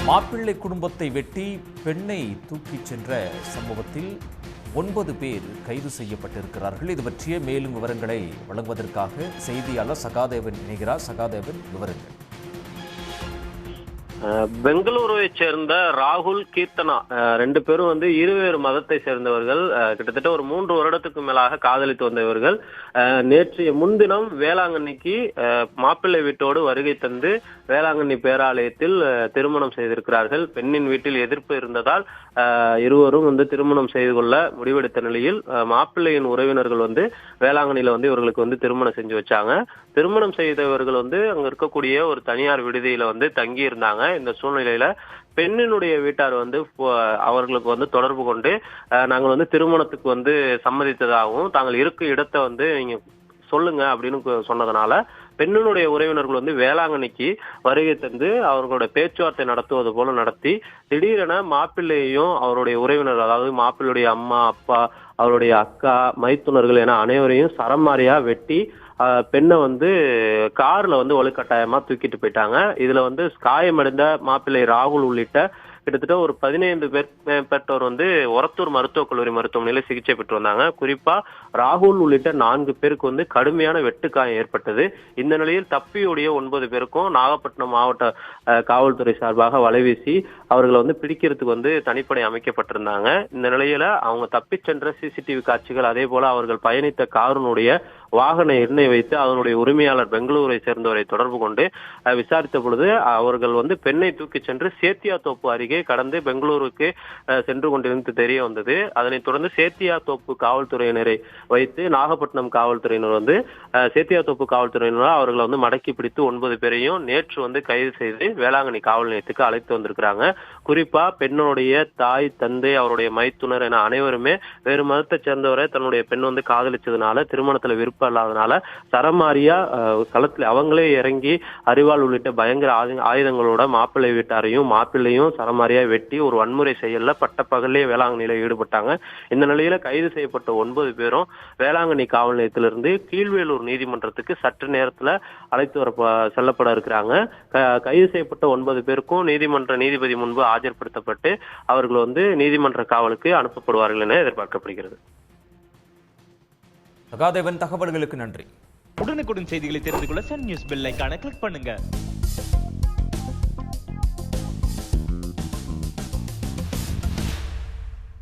மாப்பிள்ளை குடும்பத்தை வெட்டி பெண்ணை தூக்கிச் சென்ற சம்பவத்தில் 9 பேர் கைது செய்யப்பட்டிருக்கிறார்கள். இது பற்றிய மேலும் விவரங்களை வழங்குவதற்காக செய்தியாளர் சகாதேவன் இணைகிறார். சகாதேவன், விவரங்கள். பெங்களூருவை சேர்ந்த ராகுல், கீர்த்தனா 2 பேரும் இருவேறு மதத்தை சேர்ந்தவர்கள். கிட்டத்தட்ட ஒரு 3 வருடத்துக்கு மேலாக காதலித்து வந்தவர்கள். நேற்றைய முன்தினம் வேளாங்கண்ணிக்கு மாப்பிள்ளை வீட்டோடு வருகை தந்து வேளாங்கண்ணி பேராலயத்தில் திருமணம் செய்திருக்கிறார்கள். பெண்ணின் வீட்டில் எதிர்ப்பு இருந்ததால் இருவரும் திருமணம் செய்து கொள்ள முடிவெடுத்த நிலையில் மாப்பிள்ளையின் உறவினர்கள் வேளாங்கண்ணியில இவர்களுக்கு திருமணம் செஞ்சு வச்சாங்க. திருமணம் செய்தவர்கள் அங்க இருக்கக்கூடிய ஒரு தனியார் விடுதியில தங்கி இருந்தாங்க. இந்த சூழ்நிலையில பெண்ணினுடைய வீட்டார் அவர்களுக்கு தொடர்பு கொண்டு நாங்கள் திருமணத்துக்கு சம்மதித்ததாகவும் தாங்கள் இருக்க இடத்தை நீங்க சொல்லுங்க அப்படின்னு சொன்னதுனால பெண்ணினுடைய உறவினர்கள் வேளாங்கண்ணிக்கு வருகை தந்து அவர்களுடைய பேச்சுவார்த்தை நடத்துவது போல நடத்தி திடீரென மாப்பிள்ளையையும் அவருடைய உறவினர், அதாவது மாப்பிள்ளையுடைய அம்மா, அப்பா, அவருடைய அக்கா, மைத்துனர்கள் என அனைவரையும் சரமாரியா வெட்டி பெண்ணை கார்ல வலுக்கட்டாயமா தூக்கிட்டு போயிட்டாங்க. இதுல காயமடைந்த மாப்பிள்ளை ராகுல் உள்ளிட்ட கிட்டத்தட்ட ஒரு 15 பேர் ஒரத்தூர் மருத்துவக் கல்லூரி மருத்துவமனையில சிகிச்சை பெற்று வந்தாங்க. குறிப்பா ராகுல் உள்ளிட்ட 4 பேருக்கு கடுமையான வெட்டுக்காயம் ஏற்பட்டது. இந்த நிலையில் தப்பியோடைய 9 பேருக்கும் நாகப்பட்டினம் மாவட்ட காவல்துறை சார்பாக வலைவீசி அவர்களை பிடிக்கிறதுக்கு தனிப்படை அமைக்கப்பட்டிருந்தாங்க. இந்த நிலையில அவங்க தப்பி சென்ற சிசிடிவி காட்சிகள், அதே போல அவர்கள் பயணித்த காரினுடைய வாகன எண்ணை வைத்து அதனுடைய உரிமையாளர் பெங்களூரை சேர்ந்தவரை தொடர்பு கொண்டு விசாரித்த பொழுது அவர்கள் பெண்ணை தூக்கி சென்று சேத்தியாத்தோப்பு அருகே கடந்து பெங்களூருக்கு சென்று கொண்டிருந்து தெரிய வந்தது. அதனைத் தொடர்ந்து சேத்தியாத்தோப்பு காவல்துறையினரை வைத்து நாகப்பட்டினம் காவல்துறையினர் சேத்தியாத்தோப்பு காவல்துறையினர் அவர்களை மடக்கி பிடித்து 9 பேரையும் நேற்று கைது செய்து வேளாங்கண்ணி காவல் நிலையத்துக்கு அழைத்து வந்திருக்கிறாங்க. குறிப்பா பெண்ணுடைய தாய், தந்தை, அவருடைய மைத்துனர் என அனைவருமே வேறு மதத்தை சேர்ந்தவரை தன்னுடைய பெண் காதலிச்சதுனால திருமணத்துல விருப்பம் இல்லாதனால சரமாரியா களத்துல அவங்களே இறங்கி அரிவாள் உள்ளிட்ட பயங்கர ஆயுதங்களோட மாப்பிள்ளை வீட்டாரையும் மாப்பிள்ளையும் சரமாரியா வெட்டி ஒரு வன்முறை செயல்ல பட்டப்பகலே வேளாங்கண்ணியில ஈடுபட்டாங்க. இந்த நிலையில கைது செய்யப்பட்ட 9 பேரும் வேளாங்கண்ணி காவல் நிலையத்திலிருந்து கீழ்வேலூர் நீதிமன்றத்துக்கு சற்று நேரத்துல அழைத்து செல்லப்பட இருக்கிறாங்க. கைது செய்யப்பட்ட 9 பேருக்கும் நீதிபதி முன்பு ஆஜர்படுத்தப்பட்டு அவர்கள் நீதிமன்ற காவலுக்கு அனுப்பப்படுவார்கள் என எதிர்பார்க்கப்படுகிறது. சகாதேவன், தகவல்களுக்கு நன்றி. உடனுக்குடன் செய்திகளை தெரிந்து கொள்ள சன் நியூஸ் பெல் ஐகானை கிளிக் பண்ணுங்க.